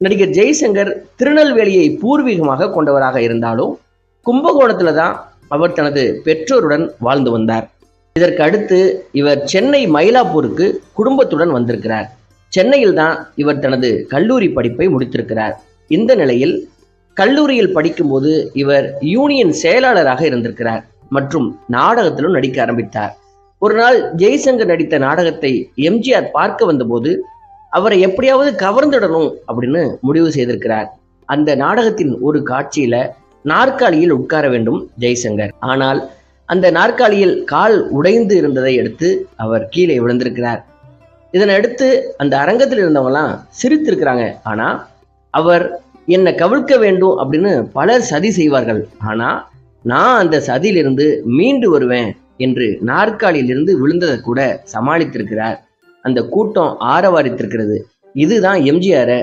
நடிகர் ஜெய்சங்கர் திருநெல்வேலியை பூர்வீகமாக கொண்டவராக இருந்தாலும் கும்பகோணத்துல தான் அவர் தனது பெற்றோருடன் வாழ்ந்து வந்தார். இதற்கு அடுத்து இவர் சென்னை மயிலாப்பூருக்கு குடும்பத்துடன் வந்திருக்கிறார். சென்னையில் தான் இவர் தனது கல்லூரி படிப்பை முடித்திருக்கிறார். இந்த நிலையில் கல்லூரியில் படிக்கும்போது இவர் யூனியன் செயலாளராக இருந்திருக்கிறார் மற்றும் நாடகத்திலும் நடிக்க ஆரம்பித்தார். ஒரு நாள் ஜெய்சங்கர் நடித்த நாடகத்தை எம்ஜிஆர் பார்க்க வந்தபோது அவரை எப்படியாவது கவர்ந்துடணும் அப்படின்னு முடிவு செய்திருக்கிறார். அந்த நாடகத்தின் ஒரு காட்சியில நாற்காலியில் உட்கார வேண்டும் ஜெய்சங்கர். ஆனால் அந்த நாற்காலியில் கால் உடைந்து இருந்ததை அடுத்து அவர் கீழே விழுந்திருக்கிறார். இதனை அடுத்து அந்த அரங்கத்தில் இருந்தவங்கலாம் சிரித்திருக்கிறாங்க. ஆனா அவர் என்னை கவிழ்க்க வேண்டும் அப்படின்னு பலர் சதி செய்வார்கள், ஆனா நான் அந்த சதியிலிருந்து மீண்டு வருவேன் என்று நாற்காலியில் இருந்து விழுந்ததை கூட சமாளித்திருக்கிறார். அந்த கூட்டம் ஆரவாரித்திருக்கிறது. இதுதான் எம்ஜிஆரை